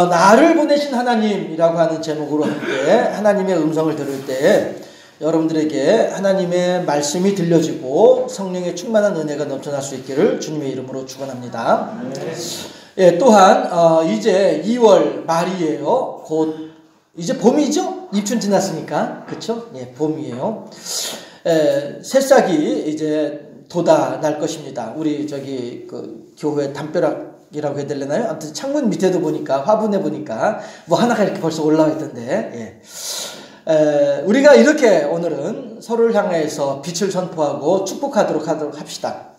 나를 보내신 하나님이라고 하는 제목으로 함께 하나님의 음성을 들을 때 여러분들에게 하나님의 말씀이 들려지고 성령의 충만한 은혜가 넘쳐날 수 있기를 주님의 이름으로 축원합니다. 예, 또한 이제 2월 말이에요. 곧 이제 봄이죠? 입춘 지났으니까. 그쵸? 예, 봄이에요. 새싹이 이제 돋아날 것입니다. 우리 그 교회 담벼락이라고 해야 되려나요? 아무튼 창문 밑에도 보니까 화분에 보니까 뭐 하나가 이렇게 벌써 올라와 있던데. 예. 우리가 이렇게 오늘은 서로를 향해서 빛을 선포하고 축복하도록 합시다.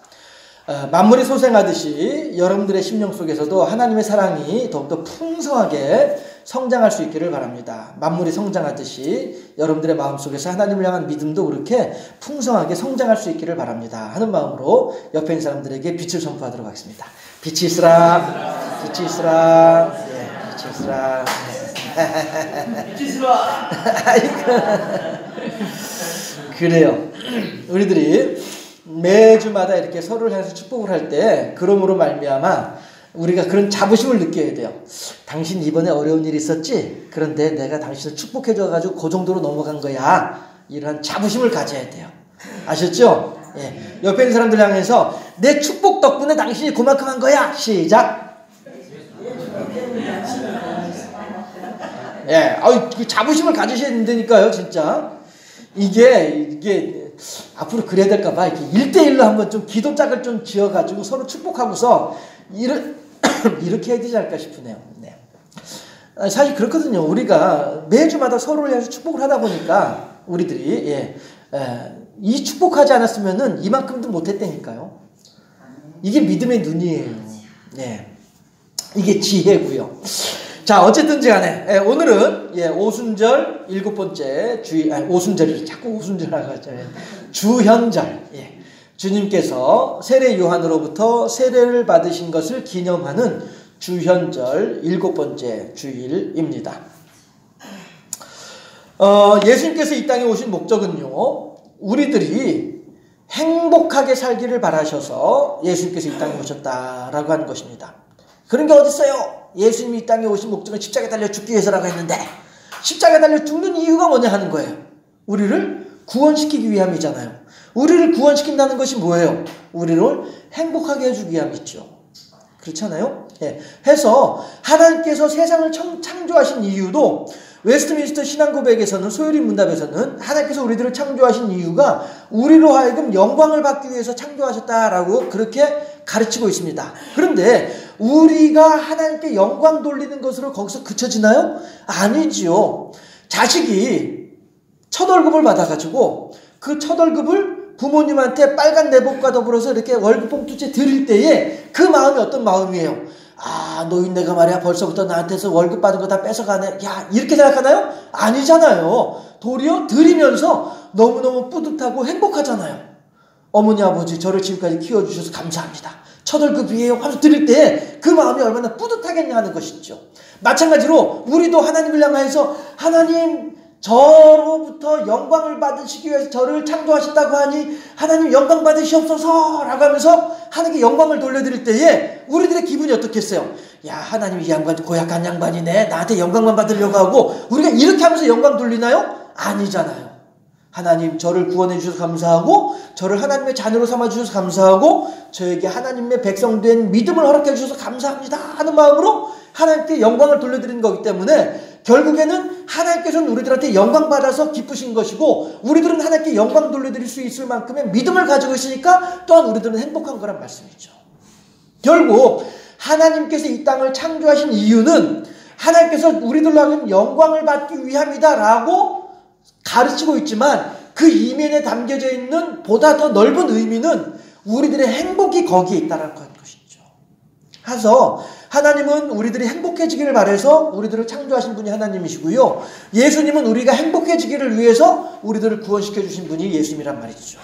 만물이 소생하듯이 여러분들의 심령 속에서도 하나님의 사랑이 더욱더 풍성하게 성장할 수 있기를 바랍니다. 만물이 성장하듯이 여러분들의 마음속에서 하나님을 향한 믿음도 그렇게 풍성하게 성장할 수 있기를 바랍니다. 하는 마음으로 옆에 있는 사람들에게 빛을 선포하도록 하겠습니다. 빛이 있으라. 빛이 있으라. 예, 빛이 있으라. 빛이 있으라. 그래요. 우리들이 매주마다 이렇게 서로를 향해서 축복을 할 때 그러므로 말미암아 우리가 그런 자부심을 느껴야 돼요. 당신 이번에 어려운 일 있었지? 그런데 내가 당신을 축복해줘가지고 그 정도로 넘어간 거야. 이런 자부심을 가져야 돼요. 아셨죠? 예. 옆에 있는 사람들 향해서 내 축복 덕분에 당신이 그만큼 한 거야. 시작. 예. 그 자부심을 가지셔야 된다니까요, 진짜. 이게 앞으로 그래야 될까봐 이렇게 1대1로 한번 좀 기도짝을 좀 지어가지고 서로 축복하고서 이렇게 해야 되지 않을까 싶으네요. 네. 사실 그렇거든요. 우리가 매주마다 서로를 위해서 축복을 하다 보니까 우리들이 이 축복하지 않았으면은 이만큼도 못했다니까요. 이게 믿음의 눈이에요. 네. 이게 지혜고요. 자, 어쨌든지 간에 오늘은 오순절 7번째 오순절이 자꾸 오순절이라고 하잖아요. 주현절. 예. 주님께서 세례 요한으로부터 세례를 받으신 것을 기념하는 주현절 7번째 주일입니다. 예수님께서 이 땅에 오신 목적은요, 우리들이 행복하게 살기를 바라셔서 예수님께서 이 땅에 오셨다라고 하는 것입니다. 그런 게 어딨어요? 예수님이 이 땅에 오신 목적은 십자가에 달려 죽기 위해서라고 했는데 십자가에 달려 죽는 이유가 뭐냐 하는 거예요. 우리를 구원시키기 위함이잖아요. 우리를 구원시킨다는 것이 뭐예요? 우리를 행복하게 해주기 위함이죠. 그렇잖아요? 예. 해서 하나님께서 세상을 창조하신 이유도 웨스트민스터 신앙고백에서는 소요리 문답에서는 하나님께서 우리들을 창조하신 이유가 우리로 하여금 영광을 받기 위해서 창조하셨다라고 그렇게 가르치고 있습니다. 그런데 우리가 하나님께 영광 돌리는 것으로 거기서 그쳐지나요? 아니지요. 자식이 첫 월급을 받아가지고 그 첫 월급을 부모님한테 빨간 내복과 더불어서 이렇게 월급 봉투째 드릴 때에 그 마음이 어떤 마음이에요? 아, 노인네가 말이야 벌써부터 나한테서 월급 받은 거 다 뺏어가네. 야, 이렇게 생각하나요? 아니잖아요. 도리어 드리면서 너무너무 뿌듯하고 행복하잖아요. 어머니 아버지 저를 지금까지 키워주셔서 감사합니다. 첫 월급이에요 하면서 드릴 때 그 마음이 얼마나 뿌듯하겠냐 하는 것이죠. 마찬가지로 우리도 하나님을 향해서 하나님 저로부터 영광을 받으시기 위해서 저를 창조하셨다고 하니 하나님 영광 받으시옵소서 라고 하면서 하나님께 영광을 돌려드릴 때에 우리들의 기분이 어떻겠어요? 야, 하나님 이 양반 고약한 양반이네. 나한테 영광만 받으려고 하고 우리가 이렇게 하면서 영광 돌리나요? 아니잖아요. 하나님 저를 구원해 주셔서 감사하고 저를 하나님의 자녀로 삼아 주셔서 감사하고 저에게 하나님의 백성된 믿음을 허락해 주셔서 감사합니다 하는 마음으로 하나님께 영광을 돌려드리는 거기 때문에 결국에는 하나님께서는 우리들한테 영광 받아서 기쁘신 것이고 우리들은 하나님께 영광 돌려드릴 수 있을 만큼의 믿음을 가지고 있으니까 또한 우리들은 행복한 거란 말씀이죠. 결국 하나님께서 이 땅을 창조하신 이유는 하나님께서 우리들로 하여금 영광을 받기 위함이다라고 가르치고 있지만 그 이면에 담겨져 있는 보다 더 넓은 의미는 우리들의 행복이 거기에 있다라는 것이죠. 그래서 하나님은 우리들이 행복해지기를 바라서 우리들을 창조하신 분이 하나님이시고요. 예수님은 우리가 행복해지기를 위해서 우리들을 구원시켜 주신 분이 예수님이란 말이죠.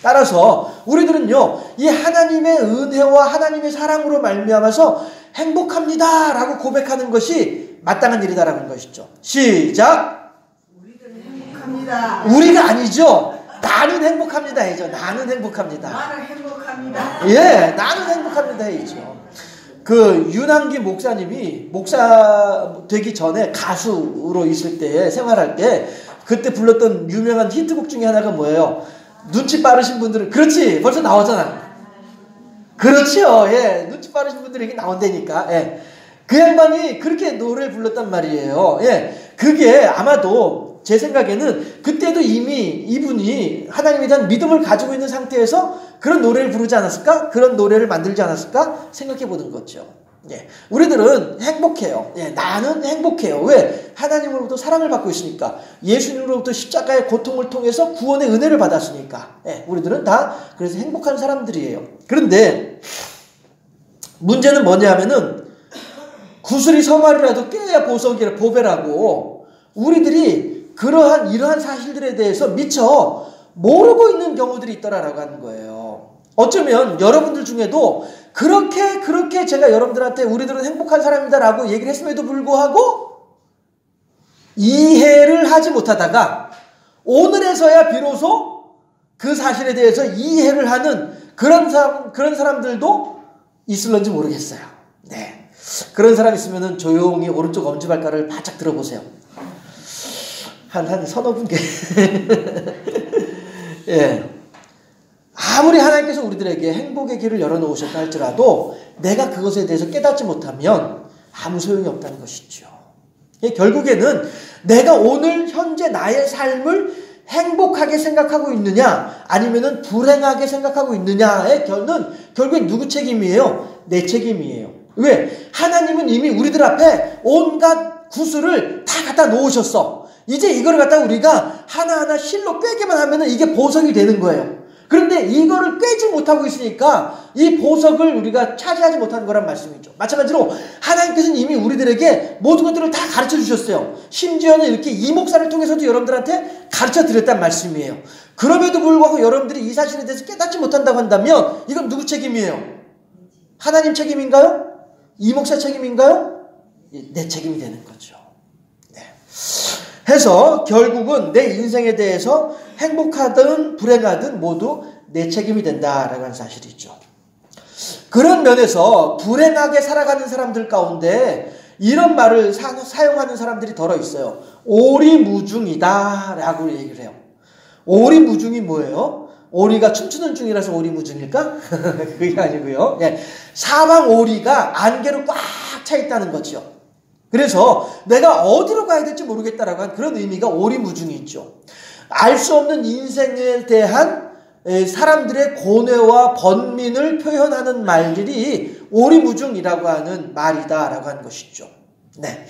따라서 우리들은요, 이 하나님의 은혜와 하나님의 사랑으로 말미암아서 행복합니다라고 고백하는 것이 마땅한 일이다라는 것이죠. 시작. 우리가 아니죠. 나는 행복합니다 해죠. 나는 행복합니다. 나는 행복합니다. 예, 나는 행복합니다 해죠. 그 윤한기 목사님이 목사 되기 전에 가수로 있을 때 생활할 때 그때 불렀던 유명한 히트곡 중에 하나가 뭐예요? 눈치 빠르신 분들은 그렇지 벌써 나오잖아. 그렇지요. 예, 눈치 빠르신 분들에게 나온다니까. 예, 그 양반이 그렇게 노래를 불렀단 말이에요. 예, 그게 아마도 제 생각에는 그때도 이미 이분이 하나님에 대한 믿음을 가지고 있는 상태에서 그런 노래를 부르지 않았을까? 그런 노래를 만들지 않았을까? 생각해 보는 거죠. 예, 우리들은 행복해요. 예, 나는 행복해요. 왜? 하나님으로부터 사랑을 받고 있으니까. 예수님으로부터 십자가의 고통을 통해서 구원의 은혜를 받았으니까. 예, 우리들은 다 그래서 행복한 사람들이에요. 그런데 문제는 뭐냐면은 구슬이 서말이라도 꿰야 보석이라 보배라고 우리들이 이러한 사실들에 대해서 미처 모르고 있는 경우들이 있더라라고 하는 거예요. 어쩌면 여러분들 중에도 그렇게 제가 여러분들한테 우리들은 행복한 사람이다라고 얘기를 했음에도 불구하고 이해를 하지 못하다가 오늘에서야 비로소 그 사실에 대해서 이해를 하는 그런 사람들도 있을런지 모르겠어요. 네. 그런 사람 있으면은 조용히 오른쪽 엄지발가락을 바짝 들어보세요. 한 서너 분께. 예. 아무리 하나님께서 우리들에게 행복의 길을 열어놓으셨다 할지라도 내가 그것에 대해서 깨닫지 못하면 아무 소용이 없다는 것이죠. 예, 결국에는 내가 오늘 현재 나의 삶을 행복하게 생각하고 있느냐 아니면은 불행하게 생각하고 있느냐의 결은 결국엔 누구 책임이에요? 내 책임이에요. 왜? 하나님은 이미 우리들 앞에 온갖 구슬을 다 갖다 놓으셨어. 이제 이걸 갖다 우리가 하나하나 실로 꿰기만 하면은 이게 보석이 되는 거예요. 그런데 이거를 꿰지 못하고 있으니까 이 보석을 우리가 차지하지 못하는 거란 말씀이죠. 마찬가지로 하나님께서는 이미 우리들에게 모든 것들을 다 가르쳐 주셨어요. 심지어는 이렇게 이 목사를 통해서도 여러분들한테 가르쳐 드렸단 말씀이에요. 그럼에도 불구하고 여러분들이 이 사실에 대해서 깨닫지 못한다고 한다면 이건 누구 책임이에요? 하나님 책임인가요? 이 목사 책임인가요? 내 책임이 되는 거죠. 네. 해서 결국은 내 인생에 대해서 행복하든 불행하든 모두 내 책임이 된다라는 하는 사실이죠. 그런 면에서 불행하게 살아가는 사람들 가운데 이런 말을 사용하는 사람들이 덜어 있어요. 오리무중이다 라고 얘기를 해요. 오리무중이 뭐예요? 오리가 춤추는 중이라서 오리무중일까? 그게 아니고요. 예. 사방 오리가 안개로 꽉 차 있다는 거죠. 그래서 내가 어디로 가야 될지 모르겠다라고 하는 그런 의미가 오리무중이 있죠. 알 수 없는 인생에 대한 사람들의 고뇌와 번민을 표현하는 말들이 오리무중이라고 하는 말이다라고 하는 것이죠. 네.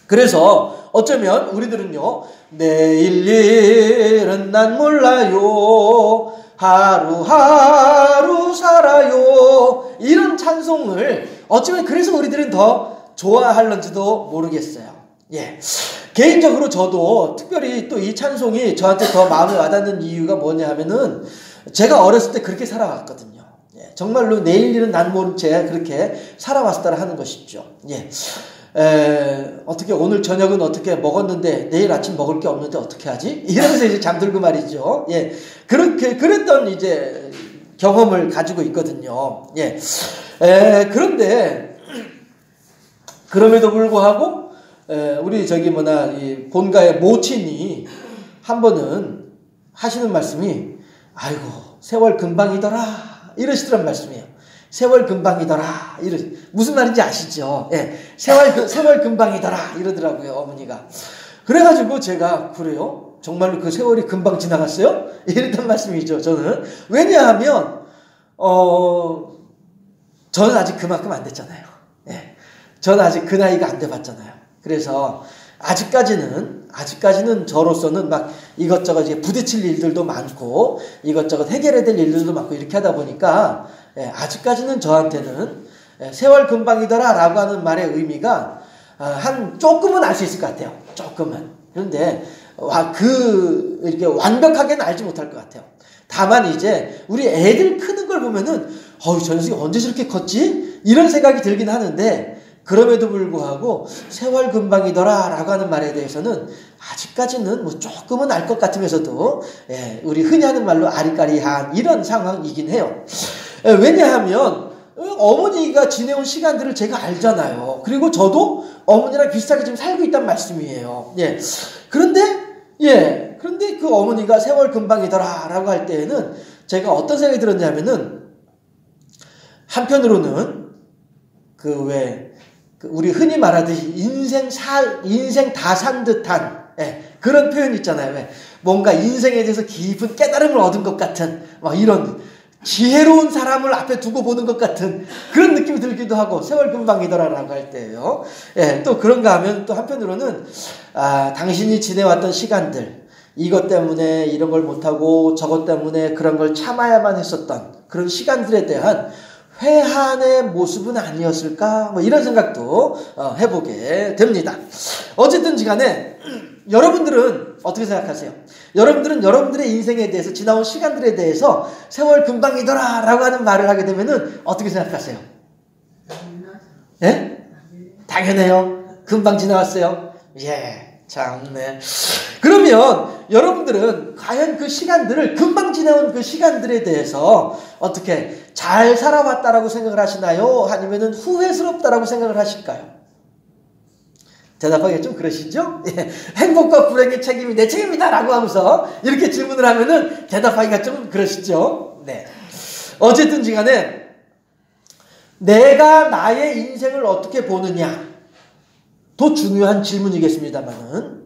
그래서 어쩌면 우리들은요, 내일 일은 난 몰라요. 하루하루 살아요. 이런 찬송을 어쩌면 그래서 우리들은 더 좋아할런지도 모르겠어요. 예. 개인적으로 저도 특별히 또 이 찬송이 저한테 더 마음에 와닿는 이유가 뭐냐 하면은 제가 어렸을 때 그렇게 살아왔거든요. 예. 정말로 내일 일은 난 모른 채 그렇게 살아왔다라 하는 것이죠. 예. 어떻게 오늘 저녁은 어떻게 먹었는데 내일 아침 먹을 게 없는데 어떻게 하지? 이러면서 이제 잠들고 말이죠. 예. 그랬던 이제 경험을 가지고 있거든요. 예. 그런데 그럼에도 불구하고 우리 이 본가의 모친이 한 번은 하시는 말씀이 아이고 세월 금방이더라 이러시더란 말씀이에요. 세월 금방이더라 무슨 말인지 아시죠? 예, 세월 금방이더라 이러더라고요 어머니가. 그래가지고 제가 그래요? 정말로 그 세월이 금방 지나갔어요? 이랬단 말씀이죠. 저는 왜냐하면 저는 아직 그만큼 안 됐잖아요. 예, 저는 아직 그 나이가 안 돼봤잖아요. 그래서 아직까지는 저로서는 막 이것저것 이제 부딪힐 일들도 많고 이것저것 해결해야 될 일들도 많고 이렇게 하다 보니까 아직까지는 저한테는 세월 금방이더라 라고 하는 말의 의미가 조금은 알 수 있을 것 같아요. 조금은. 그런데 이렇게 완벽하게는 알지 못할 것 같아요. 다만 이제 우리 애들 크는 걸 보면은 저 녀석이 언제 저렇게 컸지? 이런 생각이 들긴 하는데 그럼에도 불구하고 세월 금방이더라 라고 하는 말에 대해서는 아직까지는 뭐 조금은 알 것 같으면서도 우리 흔히 하는 말로 아리까리한 이런 상황이긴 해요. 왜냐하면 어머니가 지내온 시간들을 제가 알잖아요. 그리고 저도 어머니랑 비슷하게 지금 살고 있단 말씀이에요. 예. 그런데 그 어머니가 세월 금방이더라 라고 할 때에는 제가 어떤 생각이 들었냐면은, 한편으로는 우리 흔히 말하듯이 인생 다 산 듯한, 그런 표현 있잖아요. 뭔가 인생에 대해서 깊은 깨달음을 얻은 것 같은, 이런 지혜로운 사람을 앞에 두고 보는 것 같은 그런 느낌이 들기도 하고, 세월 금방이더라라고 할 때예요. 또 그런가 하면 또 한편으로는 당신이 지내왔던 시간들, 이것 때문에 이런 걸 못하고 저것 때문에 그런 걸 참아야만 했었던 그런 시간들에 대한 회한의 모습은 아니었을까? 이런 생각도 해보게 됩니다. 어쨌든지 간에 여러분들은 어떻게 생각하세요? 여러분들은 여러분들의 인생에 대해서, 지나온 시간들에 대해서 세월 금방이더라 라고 하는 말을 하게 되면은 어떻게 생각하세요? 예? 당연해요. 금방 지나왔어요. 참네. 그러면 여러분들은 과연 그 시간들을, 금방 지나온 그 시간들에 대해서 어떻게 잘 살아왔다라고 생각을 하시나요? 아니면은 후회스럽다라고 생각을 하실까요? 대답하기가 좀 그러시죠? 행복과 불행의 책임이 내 책임이다 라고 하면서 이렇게 질문을 하면은 대답하기가 좀 그러시죠? 네. 어쨌든지 간에 내가 나의 인생을 어떻게 보느냐, 더 중요한 질문이겠습니다만은,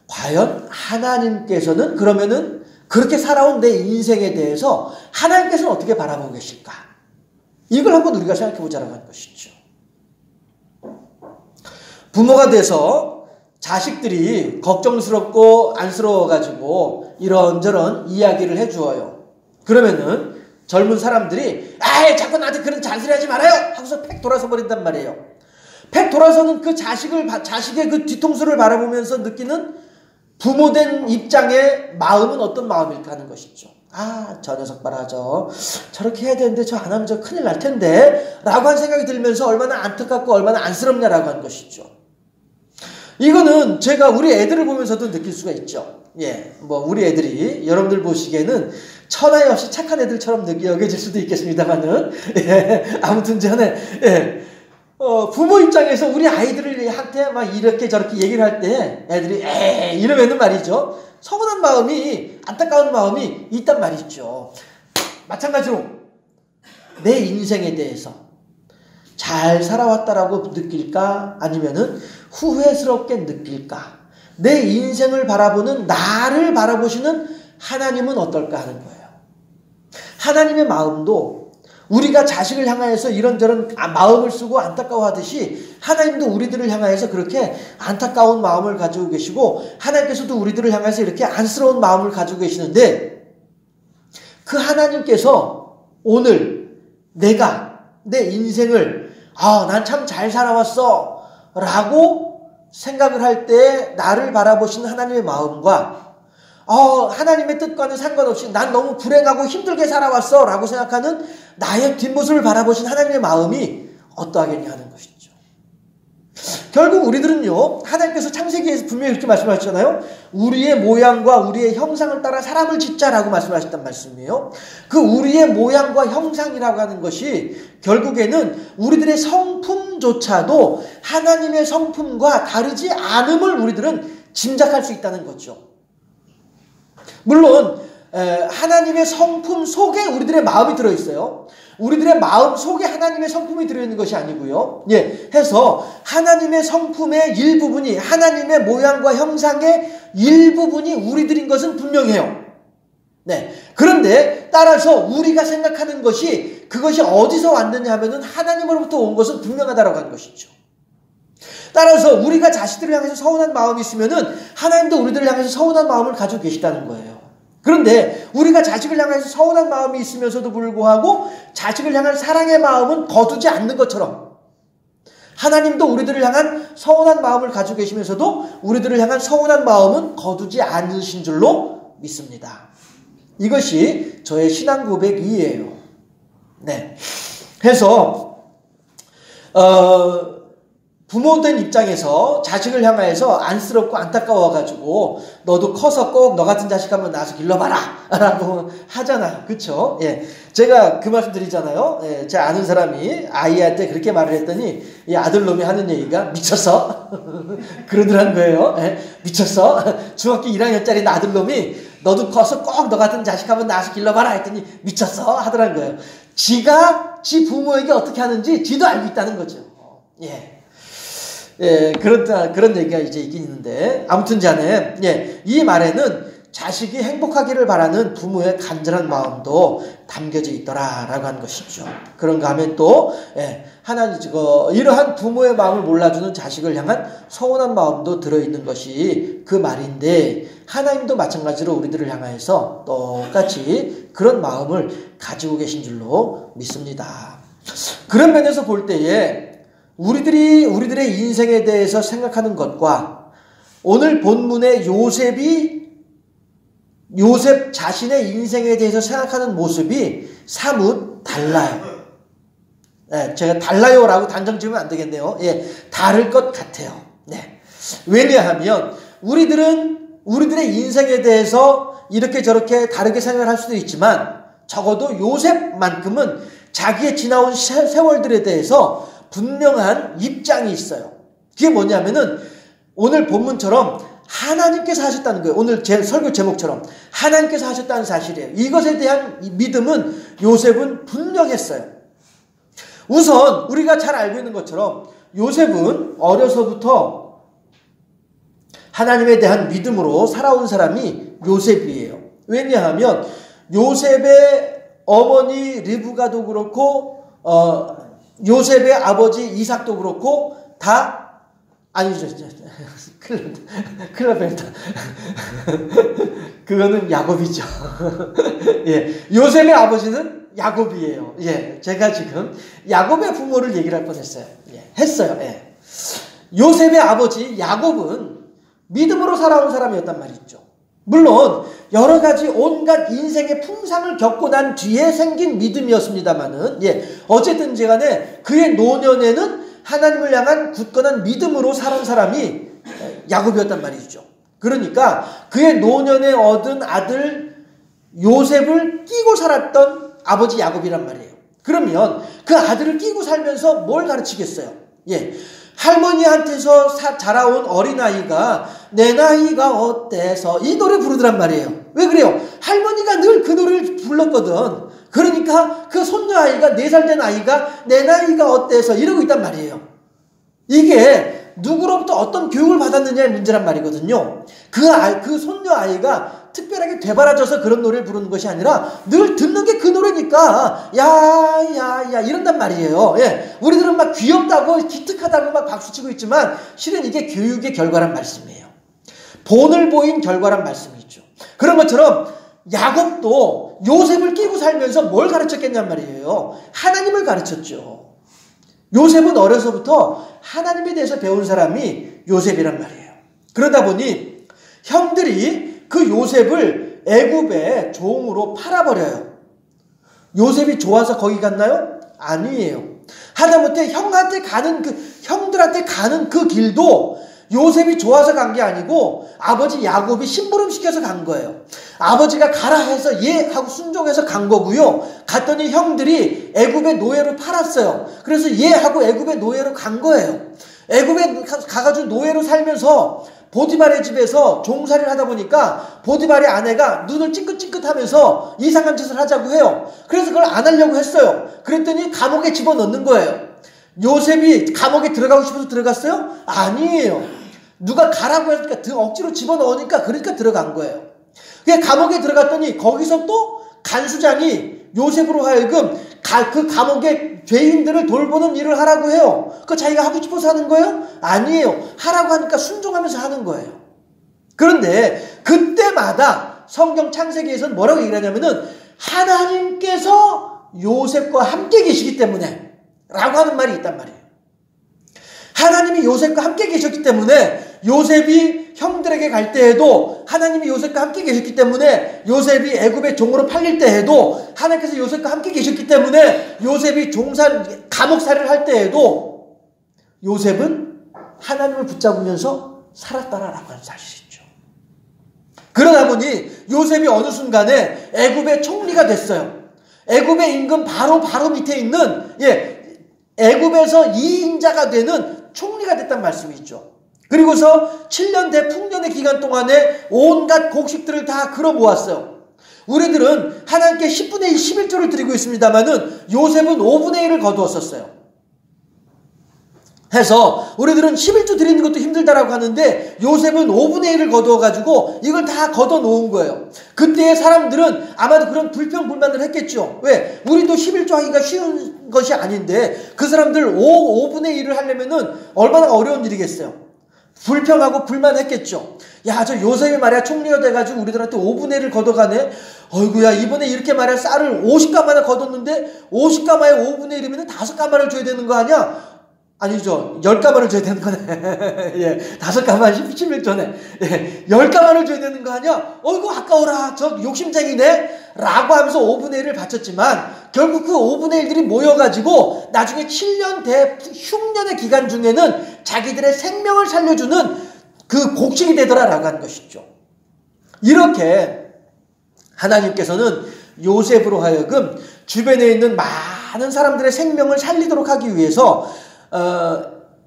과연 하나님께서는 그러면은 그렇게 살아온 내 인생에 대해서 하나님께서는 어떻게 바라보고 계실까? 이걸 한번 우리가 생각해 보자라고 하는 것이죠. 부모가 돼서 자식들이 걱정스럽고 안쓰러워가지고 이런저런 이야기를 해주어요. 그러면은 젊은 사람들이 자꾸 나한테 그런 잔소리 하지 말아요 하고서 팩 돌아서 버린단 말이에요. 팩 돌아서는 그 자식의 그 뒤통수를 바라보면서 느끼는 부모된 입장의 마음은 어떤 마음일까 하는 것이죠. 저 녀석 봐라, 저렇게 해야 되는데 저 안 하면 저 큰일 날 텐데 라고 한 생각이 들면서 얼마나 안타깝고 얼마나 안쓰럽냐라고 하는 것이죠. 이거는 제가 우리 애들을 보면서도 느낄 수가 있죠. 우리 애들이 여러분들 보시기에는 천하에 없이 착한 애들처럼 여겨질 수도 있겠습니다만은, 아무튼 부모 입장에서 우리 아이들한테 막 이렇게 저렇게 얘기를 할 때 애들이 이러면은 말이죠, 서운한 마음이, 안타까운 마음이 있단 말이죠. 마찬가지로 내 인생에 대해서 잘 살아왔다라고 느낄까? 아니면은 후회스럽게 느낄까? 내 인생을 바라보는, 나를 바라보시는 하나님은 어떨까 하는 거예요. 하나님의 마음도 우리가 자식을 향하여서 이런저런 마음을 쓰고 안타까워하듯이 하나님도 우리들을 향하여서 그렇게 안타까운 마음을 가지고 계시고, 하나님께서도 우리들을 향해서 이렇게 안쓰러운 마음을 가지고 계시는데, 그 하나님께서 오늘 내가 내 인생을 난 참 잘 살아왔어 라고 생각을 할 때 나를 바라보시는 하나님의 마음과 하나님의 뜻과는 상관없이 난 너무 불행하고 힘들게 살아왔어 라고 생각하는 나의 뒷모습을 바라보신 하나님의 마음이 어떠하겠냐 하는 것이죠. 결국 우리들은요, 하나님께서 창세기에서 분명히 이렇게 말씀하셨잖아요. 우리의 모양과 우리의 형상을 따라 사람을 짓자라고 말씀하셨단 말씀이에요. 그 우리의 모양과 형상이라고 하는 것이 결국에는 우리들의 성품조차도 하나님의 성품과 다르지 않음을 우리들은 짐작할 수 있다는 거죠. 물론 하나님의 성품 속에 우리들의 마음이 들어있어요. 우리들의 마음 속에 하나님의 성품이 들어있는 것이 아니고요. 해서 하나님의 성품의 일부분이, 하나님의 모양과 형상의 일부분이 우리들인 것은 분명해요. 그런데 따라서 우리가 생각하는 것이, 그것이 어디서 왔느냐 하면은 하나님으로부터 온 것은 분명하다라고 하는 것이죠. 따라서 우리가 자식들을 향해서 서운한 마음이 있으면은 하나님도 우리들을 향해서 서운한 마음을 가지고 계시다는 거예요. 그런데 우리가 자식을 향해서 서운한 마음이 있으면서도 불구하고 자식을 향한 사랑의 마음은 거두지 않는 것처럼, 하나님도 우리들을 향한 서운한 마음을 가지고 계시면서도 우리들을 향한 서운한 마음은 거두지 않으신 줄로 믿습니다. 이것이 저의 신앙 고백이에요. 해서 부모된 입장에서 자식을 향하여서 안쓰럽고 안타까워가지고 너도 커서 꼭 너 같은 자식 한번 낳아서 길러봐라 라고 하잖아. 그쵸? 예. 제가 그 말씀 드리잖아요. 예. 제 아는 사람이 아이한테 그렇게 말을 했더니 이 아들놈이 하는 얘기가 미쳤어? 그러더란 거예요. 예. 미쳤어? 중학교 1학년짜리 아들놈이 너도 커서 꼭 너 같은 자식 한번 낳아서 길러봐라 했더니 미쳤어? 하더란 거예요. 지가 지 부모에게 어떻게 하는지 지도 알고 있다는 거죠. 예. 예, 그런 얘기가 이제 있긴 있는데, 아무튼 자네, 예, 이 말에는 자식이 행복하기를 바라는 부모의 간절한 마음도 담겨져 있더라라고 하는 것이죠. 그런가 하면 또, 예, 이러한 부모의 마음을 몰라주는 자식을 향한 서운한 마음도 들어있는 것이 그 말인데, 하나님도 마찬가지로 우리들을 향하여서 똑같이 그런 마음을 가지고 계신 줄로 믿습니다. 그런 면에서 볼 때에, 우리들의 인생에 대해서 생각하는 것과 오늘 본문의 요셉 자신의 인생에 대해서 생각하는 모습이 사뭇 달라요. 네, 제가 달라요라고 단정 지으면 안 되겠네요. 예, 다를 것 같아요. 네. 왜냐하면 우리들의 인생에 대해서 이렇게 저렇게 다르게 생각을 할 수도 있지만 적어도 요셉만큼은 자기의 지나온 세월들에 대해서 분명한 입장이 있어요. 그게 뭐냐면은 오늘 본문처럼 하나님께서 하셨다는 거예요. 오늘 제 설교 제목처럼 하나님께서 하셨다는 사실이에요. 이것에 대한 믿음은 요셉은 분명했어요. 우선 우리가 잘 알고 있는 것처럼 요셉은 어려서부터 하나님에 대한 믿음으로 살아온 사람이 요셉이에요. 왜냐하면 요셉의 어머니 리브가도 그렇고 요셉의 아버지 이삭도 그렇고 다 아니죠. 큰일 났다. 그거는 야곱이죠. 예, 요셉의 아버지는 야곱이에요. 예, 제가 지금 야곱의 부모를 얘기를 할 뻔했어요. 예, 했어요. 예. 요셉의 아버지 야곱은 믿음으로 살아온 사람이었단 말이죠. 물론 여러 가지 온갖 인생의 풍상을 겪고 난 뒤에 생긴 믿음이었습니다마는, 예, 어쨌든지 간에 그의 노년에는 하나님을 향한 굳건한 믿음으로 살은 사람이 야곱이었단 말이죠. 그러니까 그의 노년에 얻은 아들 요셉을 끼고 살았던 아버지 야곱이란 말이에요. 그러면 그 아들을 끼고 살면서 뭘 가르치겠어요? 예, 할머니한테서 자라온 어린아이가 내 나이가 어때서 이 노래 부르더란 말이에요. 왜 그래요? 할머니가 늘 그 노래를 불렀거든. 그러니까 그 손녀아이가 4살 된 아이가 내 나이가 어때서 이러고 있단 말이에요. 이게 누구로부터 어떤 교육을 받았느냐의 문제란 말이거든요. 그 손녀아이가 특별하게 되바라져서 그런 노래를 부르는 것이 아니라 늘 듣는 게 그 노래니까 야야야 이런단 말이에요. 예, 우리들은 막 귀엽다고 기특하다고 막 박수치고 있지만 실은 이게 교육의 결과란 말씀이에요. 본을 보인 결과란 말씀이죠. 그런 것처럼 야곱도 요셉을 끼고 살면서 뭘 가르쳤겠냔 말이에요. 하나님을 가르쳤죠. 요셉은 어려서부터 하나님에 대해서 배운 사람이 요셉이란 말이에요. 그러다 보니 형들이 그 요셉을 애굽의 종으로 팔아버려요. 요셉이 좋아서 거기 갔나요? 아니에요. 하다못해 형들한테 가는 그 길도 요셉이 좋아서 간 게 아니고 아버지 야곱이 심부름시켜서 간 거예요. 아버지가 가라 해서 예 하고 순종해서 간 거고요. 갔더니 형들이 애굽의 노예로 팔았어요. 그래서 예 하고 애굽의 노예로 간 거예요. 애굽에 가가지고 노예로 살면서 보디발의 집에서 종살이를 하다 보니까 보디발의 아내가 눈을 찡긋찡긋하면서 이상한 짓을 하자고 해요. 그래서 그걸 안 하려고 했어요. 그랬더니 감옥에 집어넣는 거예요. 요셉이 감옥에 들어가고 싶어서 들어갔어요? 아니에요. 누가 가라고 하니까 억지로 집어넣으니까 그러니까 들어간 거예요. 그게 감옥에 들어갔더니 거기서 또 간수장이 요셉으로 하여금 그 감옥의 죄인들을 돌보는 일을 하라고 해요. 그거 자기가 하고 싶어서 하는 거예요? 아니에요. 하라고 하니까 순종하면서 하는 거예요. 그런데 그때마다 성경 창세기에서는 뭐라고 얘기를 하냐면은 하나님께서 요셉과 함께 계시기 때문에 라고 하는 말이 있단 말이에요. 하나님이 요셉과 함께 계셨기 때문에 요셉이 형들에게 갈 때에도 하나님이 요셉과 함께 계셨기 때문에 요셉이 애굽의 종으로 팔릴 때에도 하나님께서 요셉과 함께 계셨기 때문에 요셉이 감옥살이를 할 때에도 요셉은 하나님을 붙잡으면서 살았다라고 하는 사실이죠. 그러다 보니 요셉이 어느 순간에 애굽의 총리가 됐어요. 애굽의 임금 바로 밑에 있는 애굽에서 2인자가 되는 총리가 됐단 말씀이죠. 그리고서 7년 대풍년의 기간 동안에 온갖 곡식들을 다 끌어 모았어요. 우리들은 하나님께 10분의 1, 11조를 드리고 있습니다만은 요셉은 5분의 1을 거두었었어요. 해서 우리들은 11조 드리는 것도 힘들다라고 하는데 요셉은 5분의 1을 거두어가지고 이걸 다 걷어놓은 거예요. 그때의 사람들은 아마도 그런 불평불만을 했겠죠. 왜? 우리도 11조 하기가 쉬운 것이 아닌데 그 사람들 5분의 1을 하려면은 얼마나 어려운 일이겠어요. 불평하고 불만했겠죠. 야, 저 요셉이 말이야 총리가 돼가지고 우리들한테 5분의 1을 걷어가네. 어이구야, 이번에 이렇게 말이야 쌀을 50가마나 걷었는데 50가마에 5분의 1이면 5가마를 줘야 되는 거 아니야? 아니죠. 10가마를 줘야 되는 거네. 예, 5가마 11조네. 예, 10가마를 줘야 되는 거 아니야? 어이구, 아까워라. 저 욕심쟁이네. 라고 하면서 5분의 1을 바쳤지만, 결국 그 5분의 1들이 모여가지고, 나중에 7년 흉년의 기간 중에는 자기들의 생명을 살려주는 그 곡식이 되더라라고 하는 것이죠. 이렇게 하나님께서는 요셉으로 하여금 주변에 있는 많은 사람들의 생명을 살리도록 하기 위해서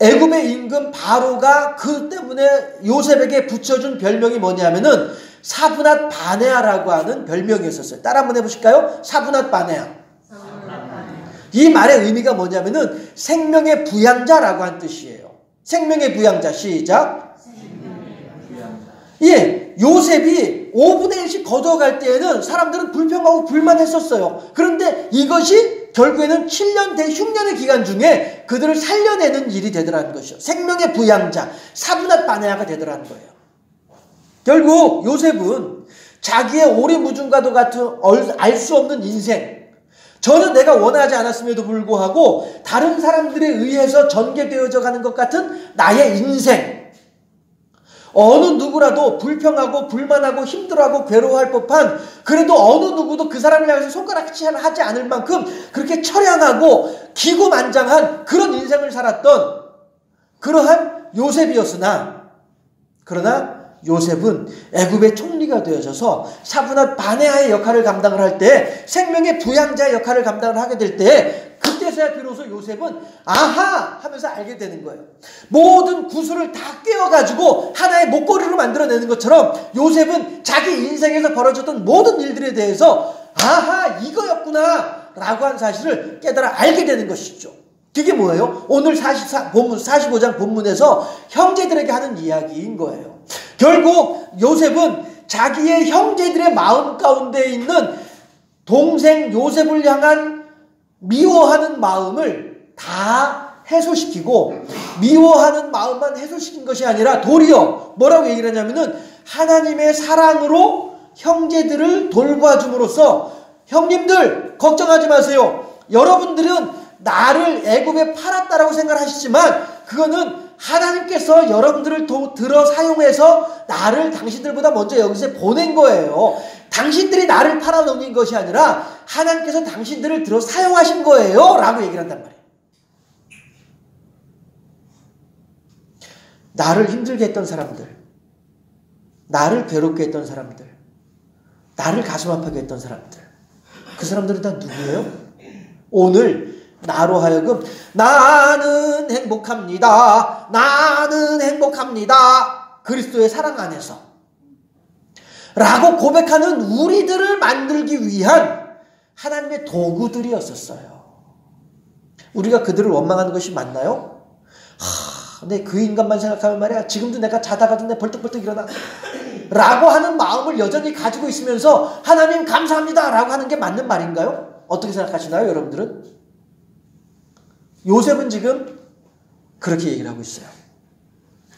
애굽의 임금 바로가 그 때문에 요셉에게 붙여준 별명이 뭐냐면은 사브낫 바네아라고 하는 별명이었었어요. 따라 한번 해보실까요? 사브낫 바네아. 이 말의 의미가 뭐냐면은 생명의 부양자라고 하는 뜻이에요. 생명의 부양자. 시작. 예, 요셉이 5분의 1씩 거둬갈 때에는 사람들은 불평하고 불만했었어요. 그런데 이것이 결국에는 7년 대흉년의 기간 중에 그들을 살려내는 일이 되더라는 것이요. 생명의 부양자, 사브낫 바네아가 되더라는 거예요. 결국 요셉은 자기의 오리무중과도 같은 알 수 없는 인생, 전혀 내가 원하지 않았음에도 불구하고 다른 사람들에 의해서 전개되어져 가는 것 같은 나의 인생, 어느 누구라도 불평하고 불만하고 힘들어하고 괴로워할 법한, 그래도 어느 누구도 그 사람을 향해서 손가락질 하지 않을 만큼 그렇게 처량하고 기고만장한 그런 인생을 살았던 그러한 요셉이었으나, 그러나 요셉은 애굽의 총리가 되어져서 사브낫 바네아의 역할을 감당을 할 때, 생명의 부양자의 역할을 감당을 하게 될 때, 그때서야 비로소 요셉은 아하 하면서 알게 되는 거예요. 모든 구슬을 다 깨워가지고 하나의 목걸이로 만들어내는 것처럼 요셉은 자기 인생에서 벌어졌던 모든 일들에 대해서 아하, 이거였구나 라고 한 사실을 깨달아 알게 되는 것이죠. 그게 뭐예요? 오늘 45장 본문에서 형제들에게 하는 이야기인 거예요. 결국 요셉은 자기의 형제들의 마음 가운데 있는 동생 요셉을 향한 미워하는 마음을 다 해소시키고, 미워하는 마음만 해소시킨 것이 아니라 도리어 뭐라고 얘기를 하냐면은 하나님의 사랑으로 형제들을 돌봐줌으로써, 형님들 걱정하지 마세요. 여러분들은 나를 애굽에 팔았다라고 생각하시지만 그거는 하나님께서 여러분들을 들어 사용해서 나를 당신들보다 먼저 여기서 보낸 거예요. 당신들이 나를 팔아넘긴 것이 아니라 하나님께서 당신들을 들어 사용하신 거예요 라고 얘기를 한단 말이에요. 나를 힘들게 했던 사람들, 나를 괴롭게 했던 사람들, 나를 가슴 아프게 했던 사람들, 그 사람들은 다 누구예요? 오늘 나로 하여금 나는 행복합니다, 나는 행복합니다, 그리스도의 사랑 안에서 라고 고백하는 우리들을 만들기 위한 하나님의 도구들이었었어요. 우리가 그들을 원망하는 것이 맞나요? 내 그 인간만 생각하면 말이야, 지금도 내가 자다가도 내 벌떡벌떡 일어나 라고 하는 마음을 여전히 가지고 있으면서 하나님 감사합니다 라고 하는 게 맞는 말인가요? 어떻게 생각하시나요, 여러분들은? 요셉은 지금 그렇게 얘기를 하고 있어요.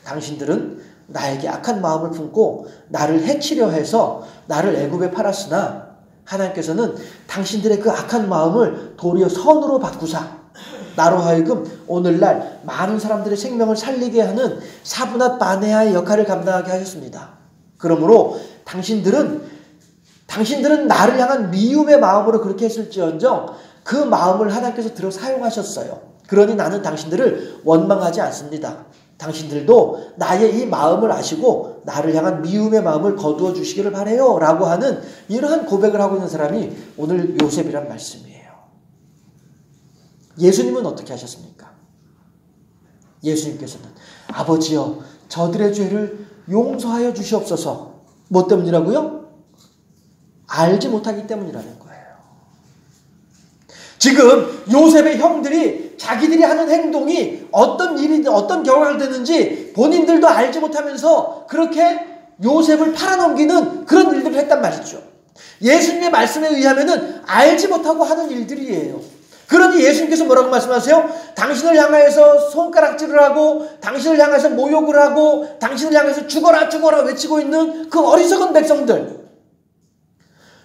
당신들은 나에게 악한 마음을 품고 나를 해치려 해서 나를 애굽에 팔았으나 하나님께서는 당신들의 그 악한 마음을 도리어 선으로 바꾸사 나로 하여금 오늘날 많은 사람들의 생명을 살리게 하는 사브낫 바네아의 역할을 감당하게 하셨습니다. 그러므로 당신들은 나를 향한 미움의 마음으로 그렇게 했을지언정 그 마음을 하나님께서 들어 사용하셨어요. 그러니 나는 당신들을 원망하지 않습니다. 당신들도 나의 이 마음을 아시고 나를 향한 미움의 마음을 거두어 주시기를 바라요 라고 하는 이러한 고백을 하고 있는 사람이 오늘 요셉이란 말씀이에요. 예수님은 어떻게 하셨습니까? 예수님께서는 아버지여 저들의 죄를 용서하여 주시옵소서. 뭐 때문이라고요? 알지 못하기 때문이라는 거예요. 지금 요셉의 형들이 자기들이 하는 행동이 어떤 일이 어떤 결과가 되는지 본인들도 알지 못하면서 그렇게 요셉을 팔아넘기는 그런 일들을 했단 말이죠. 예수님의 말씀에 의하면은 알지 못하고 하는 일들이에요. 그러니 예수님께서 뭐라고 말씀하세요? 당신을 향해서 손가락질을 하고 당신을 향해서 모욕을 하고 당신을 향해서 죽어라 죽어라 외치고 있는 그 어리석은 백성들,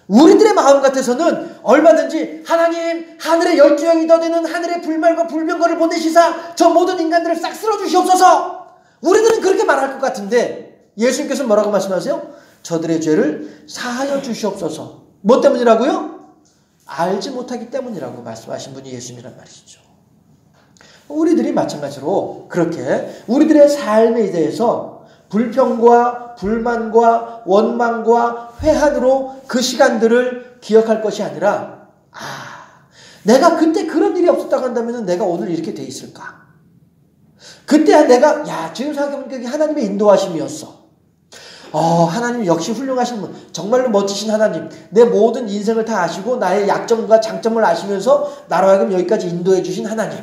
우리들의 마음 같아서는 얼마든지 하나님 하늘에 12형이 더 되는 하늘의 불말과 불병거를 보내시사 저 모든 인간들을 싹 쓸어 주시옵소서. 우리들은 그렇게 말할 것 같은데 예수님께서 뭐라고 말씀하세요? 저들의 죄를 사하여 주시옵소서. 뭐 때문이라고요? 알지 못하기 때문이라고 말씀하신 분이 예수님이란 말이죠. 우리들이 마찬가지로 그렇게 우리들의 삶에 대해서 불평과 불만과 원망과 회한으로 그 시간들을 기억할 것이 아니라 내가 그때 그런 일이 없었다고 한다면 내가 오늘 이렇게 돼 있을까? 그때 내가 지금 생각해보니까 그게 하나님의 인도하심이었어. 하나님 역시 훌륭하신 분, 정말로 멋지신 하나님, 내 모든 인생을 다 아시고 나의 약점과 장점을 아시면서 나로 하여금 여기까지 인도해 주신 하나님.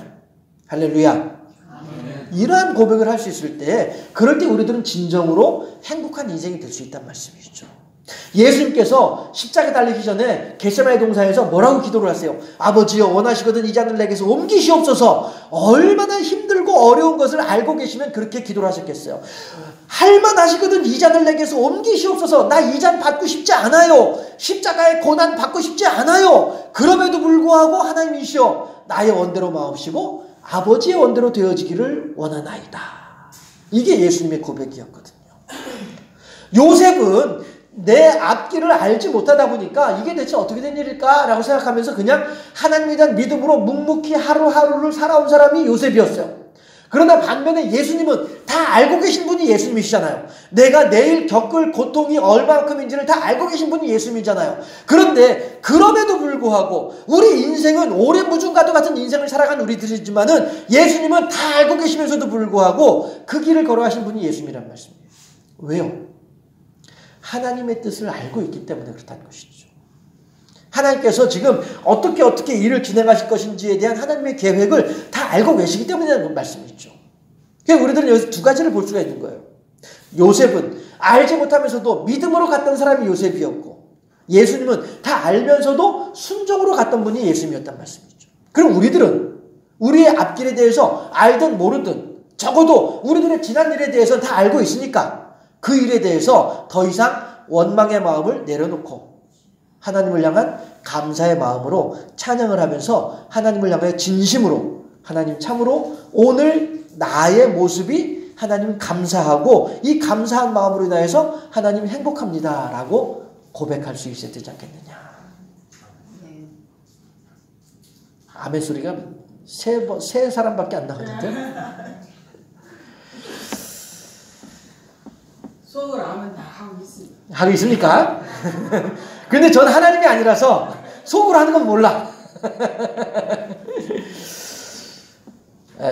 할렐루야. 이러한 고백을 할 수 있을 때, 그럴 때 우리들은 진정으로 행복한 인생이 될 수 있다는 말씀이죠. 예수님께서 십자가에 달리기 전에 겟세마네 동산에서 뭐라고 기도를 하세요? 아버지여 원하시거든 이 잔을 내게서 옮기시옵소서. 얼마나 힘들고 어려운 것을 알고 계시면 그렇게 기도를 하셨겠어요. 할만하시거든 이 잔을 내게서 옮기시옵소서. 나 이 잔 받고 싶지 않아요. 십자가의 고난 받고 싶지 않아요. 그럼에도 불구하고 하나님이시여 나의 원대로 마옵시고 아버지의 원대로 되어지기를 원하나이다. 이게 예수님의 고백이었거든요. 요셉은 내 앞길을 알지 못하다 보니까 이게 대체 어떻게 된 일일까? 라고 생각하면서 그냥 하나님에 대한 믿음으로 묵묵히 하루하루를 살아온 사람이 요셉이었어요. 그러나 반면에 예수님은 다 알고 계신 분이 예수님이시잖아요. 내가 내일 겪을 고통이 얼마만큼인지를 다 알고 계신 분이 예수님이잖아요. 그런데 그럼에도 불구하고 우리 인생은 오래무중과도 같은 인생을 살아간 우리들이지만은 예수님은 다 알고 계시면서도 불구하고 그 길을 걸어가신 분이 예수님이란 말씀이에요. 왜요? 하나님의 뜻을 알고 있기 때문에 그렇다는 것이죠. 하나님께서 지금 어떻게 일을 진행하실 것인지에 대한 하나님의 계획을 다 알고 계시기 때문이라는 말씀이죠. 그러니까 우리들은 여기서 두 가지를 볼 수가 있는 거예요. 요셉은 알지 못하면서도 믿음으로 갔던 사람이 요셉이었고 예수님은 다 알면서도 순종으로 갔던 분이 예수님이었단 말씀이죠. 그럼 우리들은 우리의 앞길에 대해서 알든 모르든 적어도 우리들의 지난 일에 대해서 다 알고 있으니까 그 일에 대해서 더 이상 원망의 마음을 내려놓고 하나님을 향한 감사의 마음으로 찬양을 하면서 하나님을 향해 진심으로 하나님 참으로 오늘 나의 모습이 하나님 감사하고 이 감사한 마음으로 인하여서 하나님 행복합니다 라고 고백할 수 있어야 되지 않겠느냐. 아멘 소리가 세 사람밖에 안 나거든요. 속으로 하면 다 하고 있습니다. 하고 있습니까? 근데 전 하나님이 아니라서 속으로 하는 건 몰라.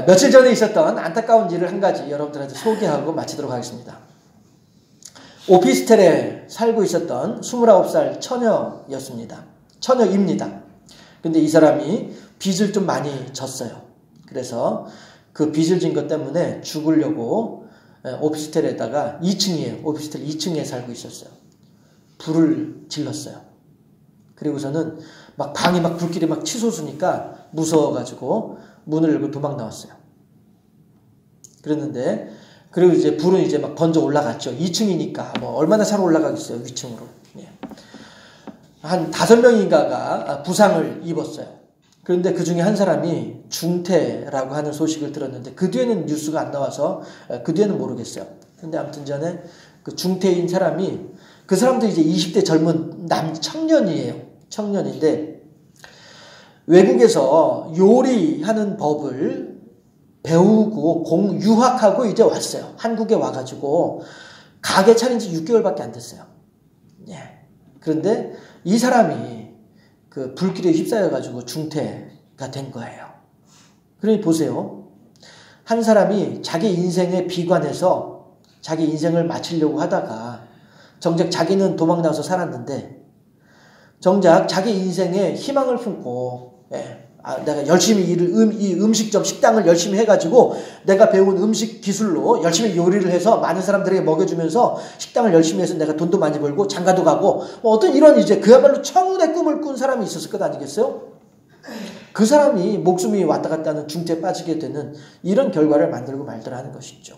며칠 전에 있었던 안타까운 일을 한 가지 여러분들한테 소개하고 마치도록 하겠습니다. 오피스텔에 살고 있었던 29살 처녀였습니다. 처녀입니다. 근데 이 사람이 빚을 좀 많이 졌어요. 그래서 그 빚을 진 것 때문에 죽으려고 오피스텔에다가 2층이에요. 오피스텔 2층에 살고 있었어요. 불을 질렀어요. 그리고서는 막 방이 막 불길이 막 치솟으니까 무서워가지고 문을 열고 도망 나왔어요. 그랬는데 그리고 이제 불은 이제 막 번져 올라갔죠. 2층이니까 뭐 얼마나 잘 올라가겠어요. 위층으로. 한 5명인가가 부상을 입었어요. 그런데 그 중에 한 사람이 중태라고 하는 소식을 들었는데 그 뒤에는 뉴스가 안 나와서 그 뒤에는 모르겠어요. 근데 아무튼 전에 그 중태인 사람이 그 사람도 이제 20대 젊은 청년이에요. 청년인데 외국에서 요리하는 법을 배우고 유학하고 이제 왔어요. 한국에 와가지고 가게 차린 지 6개월밖에 안 됐어요. 예. 그런데 이 사람이 그 불길에 휩싸여가지고 중태가 된 거예요. 그러니 보세요. 한 사람이 자기 인생에 비관해서 자기 인생을 마치려고 하다가 정작 자기는 도망나서 살았는데 정작 자기 인생에 희망을 품고 내가 열심히 이 음식점 식당을 열심히 해가지고 내가 배운 음식 기술로 열심히 요리를 해서 많은 사람들에게 먹여주면서 식당을 열심히 해서 내가 돈도 많이 벌고 장가도 가고 뭐 어떤 이런 이제 그야말로 청운의 꿈을 꾼 사람이 있었을 것 아니겠어요? 그 사람이 목숨이 왔다 갔다 하는 중태에 빠지게 되는 이런 결과를 만들고 말더라는 것이죠.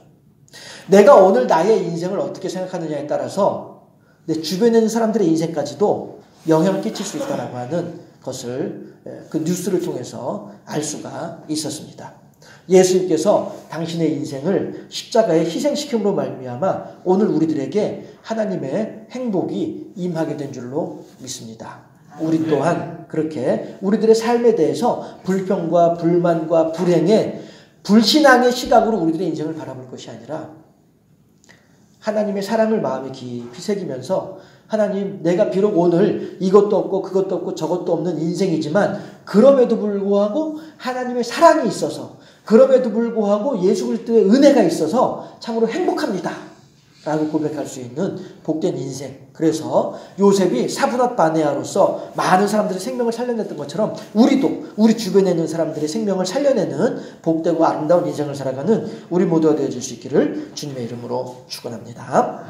내가 오늘 나의 인생을 어떻게 생각하느냐에 따라서 내 주변에 있는 사람들의 인생까지도 영향을 끼칠 수 있다라고 하는 것을 그 뉴스를 통해서 알 수가 있었습니다. 예수님께서 당신의 인생을 십자가에 희생시킴으로 말미암아 오늘 우리들에게 하나님의 행복이 임하게 된 줄로 믿습니다. 우리 또한 그렇게 우리들의 삶에 대해서 불평과 불만과 불행에 불신앙의 시각으로 우리들의 인생을 바라볼 것이 아니라 하나님의 사랑을 마음에 깊이 새기면서 하나님, 내가 비록 오늘 이것도 없고 그것도 없고 저것도 없는 인생이지만 그럼에도 불구하고 하나님의 사랑이 있어서 그럼에도 불구하고 예수 그리스도의 은혜가 있어서 참으로 행복합니다 라고 고백할 수 있는 복된 인생. 그래서 요셉이 사브낫 바네아로서 많은 사람들의 생명을 살려냈던 것처럼 우리도 우리 주변에 있는 사람들의 생명을 살려내는 복되고 아름다운 인생을 살아가는 우리 모두가 되어줄 수 있기를 주님의 이름으로 축원합니다.